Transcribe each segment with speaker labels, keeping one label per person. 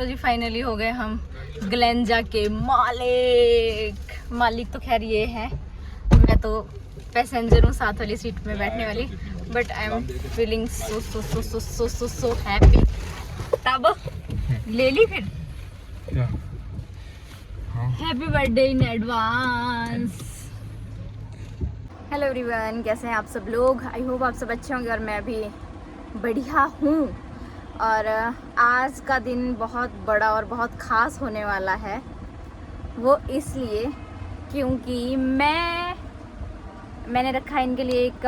Speaker 1: जी finally हो गए हम ग्लेंजा के मालिक तो खैर ये है, मैं तो पैसेंजर हूँ साथ वाली सीट में बैठने वाली, but I am feeling so so so so so so so happy. तब ले ली फिर happy birthday in advance. Hello everyone, कैसे हैं आप सब लोग? आई होप आप सब अच्छे होंगे और मैं भी बढ़िया हूँ। और आज का दिन बहुत बड़ा और बहुत ख़ास होने वाला है, वो इसलिए क्योंकि मैंने रखा है इनके लिए एक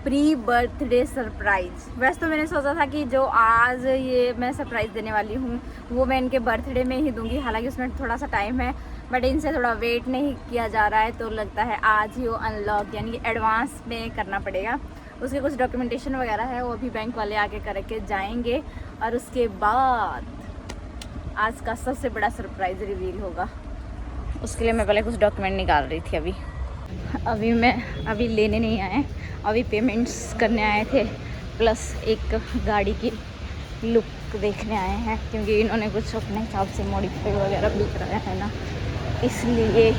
Speaker 1: प्री बर्थडे सरप्राइज़। वैसे तो मैंने सोचा था कि जो आज ये मैं सरप्राइज़ देने वाली हूँ वो मैं इनके बर्थडे में ही दूंगी, हालांकि उसमें थोड़ा सा टाइम है, बट इनसे थोड़ा वेट नहीं किया जा रहा है, तो लगता है आज ही वो अनलॉक यानी कि एडवांस में करना पड़ेगा। उसके कुछ डॉक्यूमेंटेशन वगैरह है, वो अभी बैंक वाले आके करके जाएंगे और उसके बाद आज का सबसे बड़ा सरप्राइज़ रिवील होगा। उसके लिए मैं पहले कुछ डॉक्यूमेंट निकाल रही थी। अभी लेने नहीं आए, अभी पेमेंट्स करने आए थे, प्लस एक गाड़ी की लुक देखने आए हैं, क्योंकि इन्होंने कुछ अपने हिसाब से मॉडिफाई वगैरह भी कराया है ना, इसलिए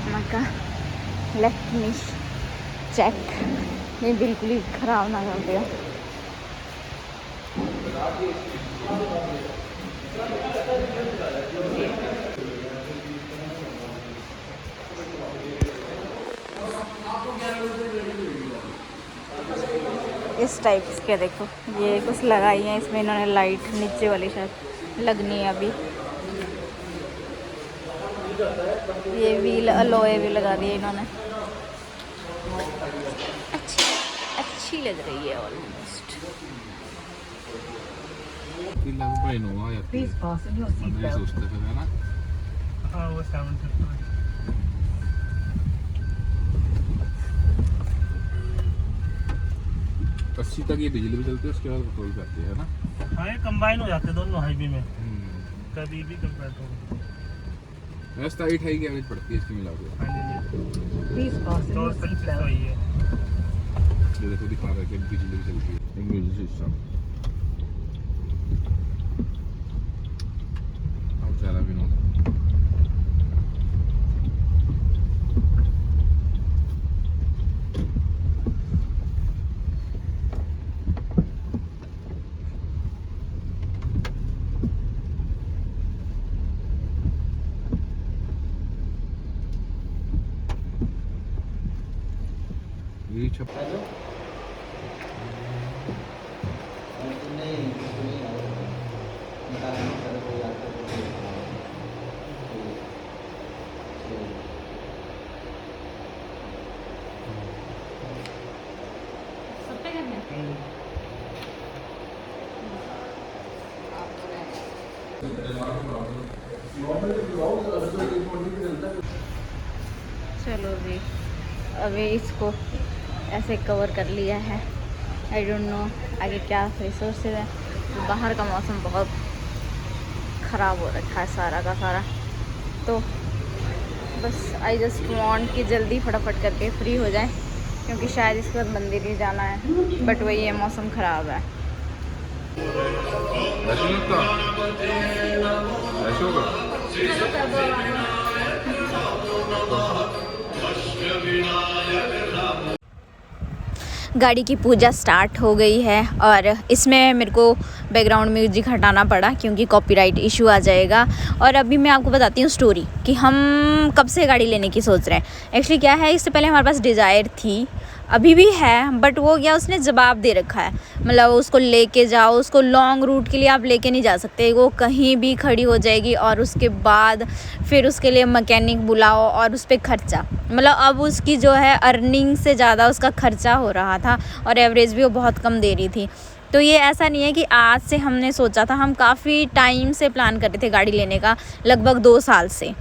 Speaker 1: मैं कहा लेट मी चेक ये बिल्कुल ही ख़राब ना कर दिया। इस टाइप के देखो, ये कुछ लगाई है इसमें इन्होंने लाइट, नीचे वाली शायद लगनी है अभी। ये व्हील अलोए भी लगा दी है इन्होंने, अच्छी लग रही है ऑलमोस्ट।
Speaker 2: अस्सी तक ये बिजली भी चलती है, उसके बाद पेट्रोल पे आती है ना।
Speaker 3: हाँ, ये कंबाइन हो जाते हैं दोनों हाईवे में, कभी भी कभी पेट्रोल।
Speaker 2: 28 की एवरेज पड़ती है इसकी मिला के। ये देखो दिखा रहा है कि बिजली भी चलती है, म्यूजिक सिस्टम। अब ज़्यादा भी नहीं। ये छप
Speaker 1: चलो जी, अभी इसको ऐसे कवर कर लिया है। आई डोंट नो आगे क्या रिसोर्सेज है। तो बाहर का मौसम बहुत ख़राब हो रखा है सारा का सारा, तो बस आई जस्ट वांट कि जल्दी फटाफट करके फ्री हो जाए, क्योंकि शायद इसके बाद मंदिर ही जाना है, बट वही है मौसम ख़राब है। गाड़ी की पूजा स्टार्ट हो गई है और इसमें मेरे को बैकग्राउंड म्यूजिक हटाना पड़ा क्योंकि कॉपीराइट इशू आ जाएगा। और अभी मैं आपको बताती हूँ स्टोरी कि हम कब से गाड़ी लेने की सोच रहे हैं। एक्चुअली क्या है, इससे पहले हमारे पास डिज़ायर थी, अभी भी है, बट वो क्या उसने जवाब दे रखा है, मतलब उसको लेके जाओ, उसको लॉन्ग रूट के लिए आप लेके नहीं जा सकते, वो कहीं भी खड़ी हो जाएगी और उसके बाद फिर उसके लिए मैकेनिक बुलाओ और उस पर खर्चा, मतलब अब उसकी जो है अर्निंग से ज़्यादा उसका खर्चा हो रहा था और एवरेज भी वो बहुत कम दे रही थी। तो ये ऐसा नहीं है कि आज से हमने सोचा था, हम काफ़ी टाइम से प्लान कर रहे थे गाड़ी लेने का, लगभग 2 साल से।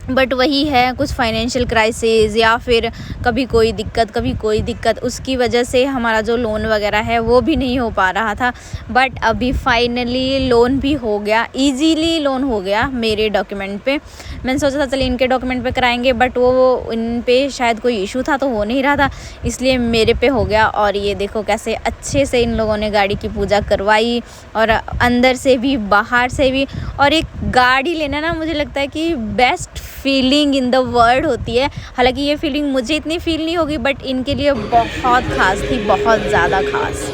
Speaker 1: बट वही है, कुछ फाइनेंशियल क्राइसिस या फिर कभी कोई दिक्कत उसकी वजह से हमारा जो लोन वगैरह है वो भी नहीं हो पा रहा था। बट अभी फाइनली लोन भी हो गया, इजीली लोन हो गया मेरे डॉक्यूमेंट पे। मैंने सोचा था चलिए इनके डॉक्यूमेंट पे कराएंगे, बट वो इन पे शायद कोई इशू था तो हो नहीं रहा था, इसलिए मेरे पे हो गया। और ये देखो कैसे अच्छे से इन लोगों ने गाड़ी की पूजा करवाई, और अंदर से भी बाहर से भी। और एक गाड़ी लेना ना, मुझे लगता है कि best feeling in the world होती है। हालांकि ये फीलिंग मुझे इतनी फील नहीं होगी, बट इनके लिए बहुत ख़ास थी, बहुत ज़्यादा ख़ास।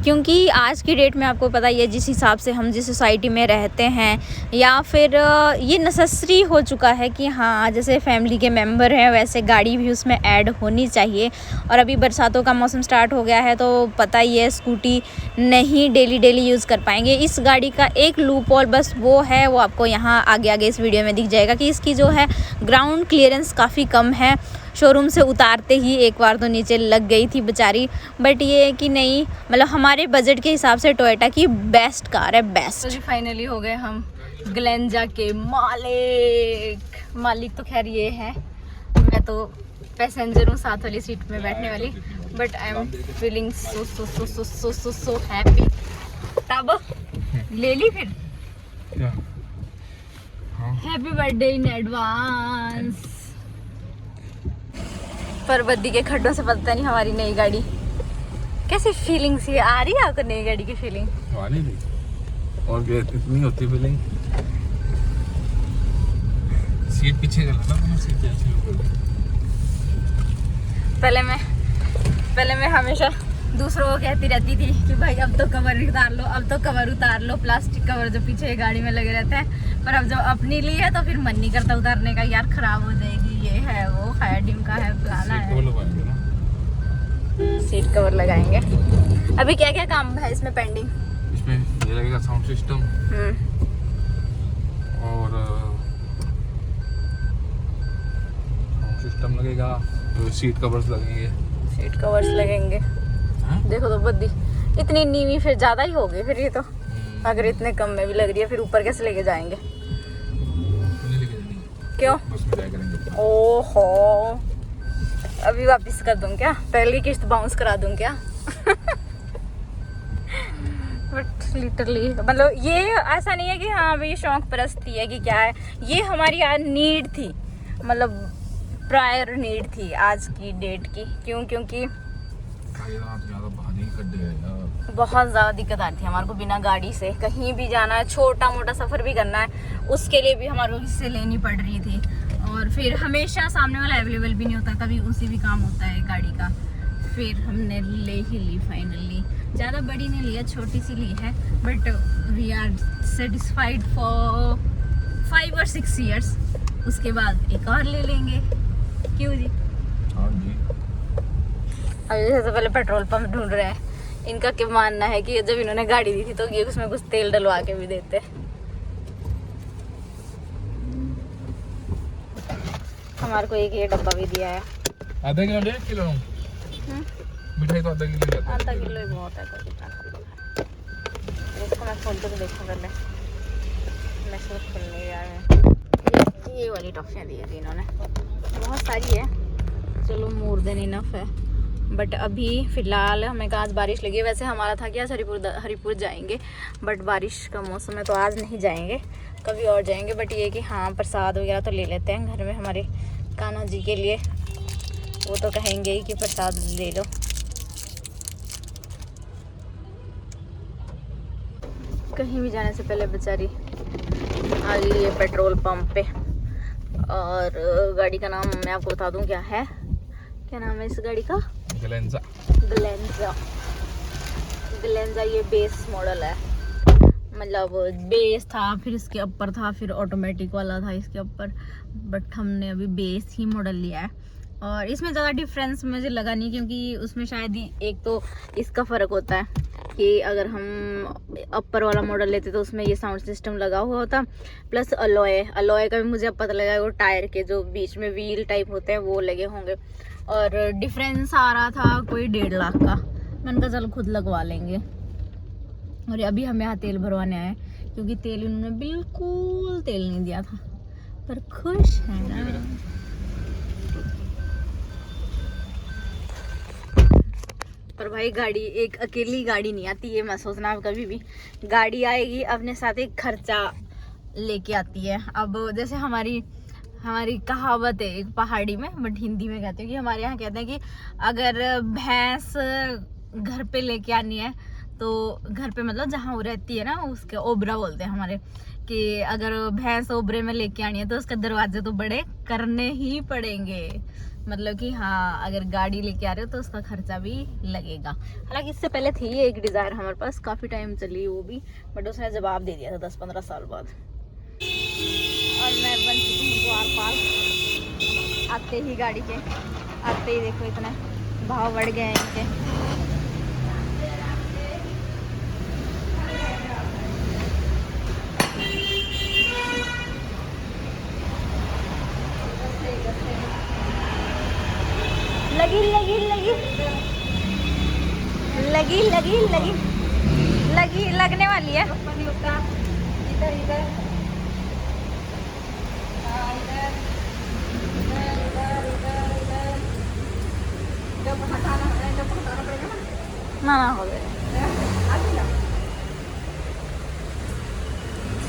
Speaker 1: क्योंकि आज की डेट में आपको पता ही है, जिस हिसाब से हम जिस सोसाइटी में रहते हैं, या फिर ये नेसेसरी हो चुका है कि हाँ जैसे फैमिली के मेंबर हैं वैसे गाड़ी भी उसमें ऐड होनी चाहिए। और अभी बरसातों का मौसम स्टार्ट हो गया है तो पता ही है स्कूटी नहीं डेली यूज़ कर पाएंगे। इस गाड़ी का एक लूप होल बस वो है, वो आपको यहाँ आगे इस वीडियो में दिख जाएगा कि इसकी जो है ग्राउंड क्लियरेंस काफ़ी कम है। शोरूम से उतारते ही एक बार तो नीचे लग गई थी बेचारी, बट ये है कि नहीं, मतलब हमारे बजट के हिसाब से टोयोटा की बेस्ट कार है, बेस्ट। तो जी फाइनली हो गए हम ग्लेंजा के मालिक तो खैर ये है, मैं तो पैसेंजर हूँ साथ वाली सीट में बैठने वाली, but I am feeling so happy. तब ले ली फिर हैप्पी बर्थडे इन एडवांस। परबद्दी के खड्डों से पता नहीं हमारी नई गाड़ी कैसी फीलिंग सी आ रही है आपको? नई गाड़ी की फीलिंग
Speaker 2: आनी नहीं, और क्या इतनी होती फीलिंग। सीट पीछे कर लेना, सीट ऐसी हो गई।
Speaker 1: पहले मैं हमेशा दूसरों को कहती रहती थी कि भाई अब तो कवर उतार लो, प्लास्टिक कवर जो पीछे गाड़ी में लगे रहते हैं। पर अब जब अपनी ली है तो फिर मन नहीं करता उतारने का, यार खराब हो जाएगी, ये है वो है, डिमका है, फलाना है। सीट कवर लगाएंगे। अभी क्या क्या काम है इसमें पेंडिंग?
Speaker 2: इसमें ये लगेगा साउंड सिस्टम, और साउंड सिस्टम लगेगा, तो सीट कवर्स लगेंगे। देखो तो बद्दी इतनी नीवी फिर ज्यादा ही होगी फिर ये तो, अगर इतने कम में भी लग रही है फिर ऊपर कैसे लेके जाएंगे? क्यों? ओहो, अभी वापस कर दूं क्या? पहली किस्त बाउंस करा दूं क्या? बट लिटरली मतलब ये ऐसा नहीं है कि हाँ भाई शौक परस्ती है कि क्या है, ये हमारी आज नीड थी, मतलब प्रायर नीड थी आज की डेट की। क्योंकि बहुत ज़्यादा दिक्कत आती है हमारे को बिना गाड़ी से कहीं भी जाना है, छोटा मोटा सफ़र भी करना है, उसके लिए भी हमारे को किसी से लेनी पड़ रही थी। और फिर हमेशा सामने वाला अवेलेबल भी नहीं होता, कभी उसी भी काम होता है गाड़ी का। फिर हमने ले ही ली फाइनली, ज़्यादा बड़ी नहीं लिया, छोटी सी ली है, but we are satisfied for 5 और 6 ईयर्स। उसके बाद एक और ले लेंगे, क्यों जी? हाँ जी।
Speaker 1: अभी सबसे पहले पेट्रोल पंप ढूंढ रहे हैं। इनका क्या मानना है कि जब इन्होंने गाड़ी दी थी तो ये उसमें कुछ तेल डलवा के भी देते। हमारे को एक ये डब्बा भी दिया है।
Speaker 2: आधा किलो ले, किलो मिठाई तो आधा किलो लेता है।
Speaker 1: आधा किलो ही बहुत है तो कितना। इसको मैं खोल के देखूं पहले, मैं सोच खोल नहीं रहा है। ये वाली टॉफियाँ दी है इन्होंने, बहुत सारी है, चलो मोर देन इनफ है। बट अभी फ़िलहाल हमें कहा आज बारिश लगी है, वैसे हमारा था कि आज हरिपुर जाएंगे, बट बारिश का मौसम है तो आज नहीं जाएंगे, कभी और जाएंगे। बट ये कि हाँ प्रसाद वगैरह तो ले लेते हैं घर में हमारे कान्हा जी के लिए, वो तो कहेंगे ही कि प्रसाद ले लो। कहीं भी जाने से पहले बेचारी आ गई है पेट्रोल पंप पे। और गाड़ी का नाम मैं आपको बता दूं क्या है, क्या नाम है इस गाड़ी का?
Speaker 2: ग्लेंजा।
Speaker 1: ये बेस मॉडल है, मतलब बेस था, फिर इसके ऊपर था, फिर ऑटोमेटिक वाला था इसके ऊपर, बट हमने अभी बेस ही मॉडल लिया है। और इसमें ज़्यादा डिफरेंस मुझे लगा नहीं, क्योंकि उसमें शायद ही एक तो इसका फ़र्क होता है कि अगर हम अपर वाला मॉडल लेते तो उसमें ये साउंड सिस्टम लगा हुआ होता, प्लस अलॉय का भी मुझे अब पता लगा, वो टायर के जो बीच में व्हील टाइप होते हैं वो लगे होंगे। और डिफरेंस आ रहा था कोई 1.5 लाख का, मैंने कहा चलो खुद लगवा लेंगे। और अभी हम यहाँ तेल भरवाने आए, क्योंकि तेल इन्होंने बिल्कुल तेल नहीं दिया था,
Speaker 2: पर खुश है ना। पर भाई गाड़ी एक अकेली गाड़ी नहीं आती है, मैं सोचना कभी भी गाड़ी आएगी अपने साथ एक खर्चा लेके आती है। अब जैसे हमारी कहावत है एक पहाड़ी में, बट हिंदी में कहते हैं कि हमारे यहाँ कहते हैं कि अगर भैंस घर पे लेके आनी है तो घर पे मतलब जहाँ वो रहती है ना उसके ओबरा बोलते हैं हमारे, कि अगर भैंस ओबरे में लेके आनी है तो उसके दरवाजे तो बड़े करने ही पड़ेंगे। मतलब कि हाँ, अगर गाड़ी लेके आ रहे हो तो उसका खर्चा भी लगेगा। हालांकि इससे पहले थी एक डिजायर हमारे पास, काफी टाइम चली वो भी, बट उसने जवाब दे दिया था 10-15 साल बाद। और मैं बन चुकी हूँ द्वारपाल। आते ही गाड़ी के आते ही देखो इतने भाव बढ़ गए हैं इनके। लगी लगी लगी लगी लगी लगी लगी लगने वाली है। इधर इधर ना हो गया।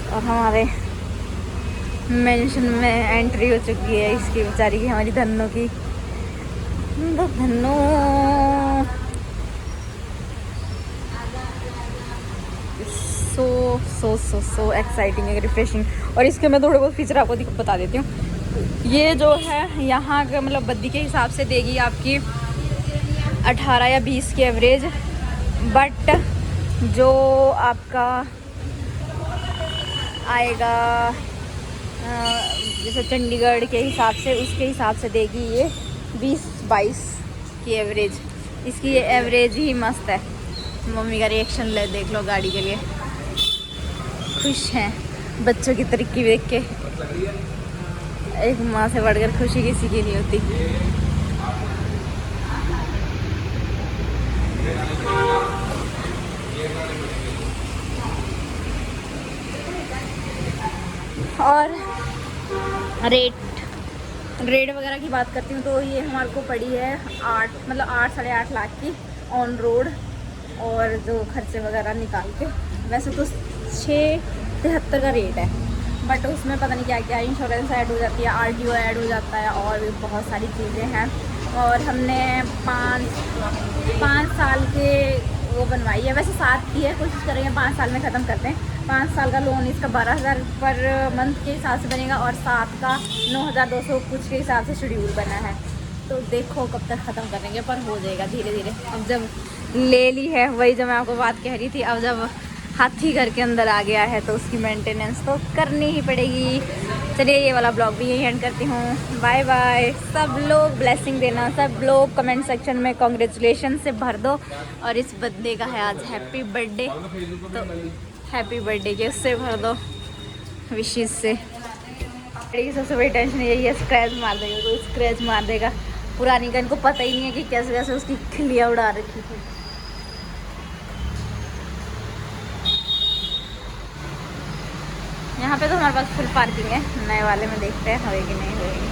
Speaker 2: और हमारे मेंशन में एंट्री हो चुकी है इसकी बेचारी की, हमारी धन्नो की। धन्नो सो एक्साइटिंग है, रिफ्रेशिंग। और इसके मैं थोड़े बहुत फीचर आपको बता देती हूँ। ये जो है यहाँ का मतलब बद्दी के हिसाब से देगी आपकी 18 या 20 की एवरेज, बट जो आपका आएगा जैसे चंडीगढ़ के हिसाब से, उसके हिसाब से देगी ये 20-22 की एवरेज। इसकी ये एवरेज ही मस्त है। मम्मी का रिएक्शन ले देख लो गाड़ी के लिए, खुश हैं बच्चों की तरक्की देख के। एक माँ से बढ़कर खुशी किसी की नहीं होती। और रेट वगैरह की बात करती हूँ तो ये हमारे को पड़ी है 8-8.5 लाख की ऑन रोड, और जो खर्चे वगैरह निकाल के। वैसे तो 673 का रेट है, बट उसमें पता नहीं क्या क्या इंश्योरेंस ऐड हो जाती है, RTO ऐड हो जाता है, और भी बहुत सारी चीज़ें हैं। और हमने 5 साल के वो बनवाई है, वैसे 7 की है, कोशिश करेंगे 5 साल में ख़त्म करते हैं। 5 साल का लोन इसका 12,000 पर मंथ के हिसाब से बनेगा, और 7 का 9,200 कुछ के हिसाब से शेड्यूल बना है। तो देखो कब तक ख़त्म करेंगे, पर हो जाएगा धीरे धीरे। अब जब ले ली है, वही जो मैं आपको बात कह रही थी, अब जब हाथी घर के अंदर आ गया है तो उसकी मेंटेनेंस तो करनी ही पड़ेगी। चलिए ये वाला ब्लॉग भी यही एंड करती हूँ। Bye bye. सब लोग ब्लेसिंग देना, सब लोग कमेंट सेक्शन में कॉन्ग्रेचुलेशन से भर दो। और इस बर्थडे का है आज हैप्पी बर्थडे, तो हैप्पी बर्थडे के उससे भर दो विशेष से। सबसे बड़ी टेंशन यही है, स्क्रैच मार देगा तो स्क्रैच मार देगा। पुरानी का इनको पता ही नहीं है कि कैसे कैसे उसकी खिलियाँ उड़ा रखी थी। यहाँ पे तो हमारे पास फुल पार्किंग है, नए वाले में देखते हैं होएगी नहीं होएगी।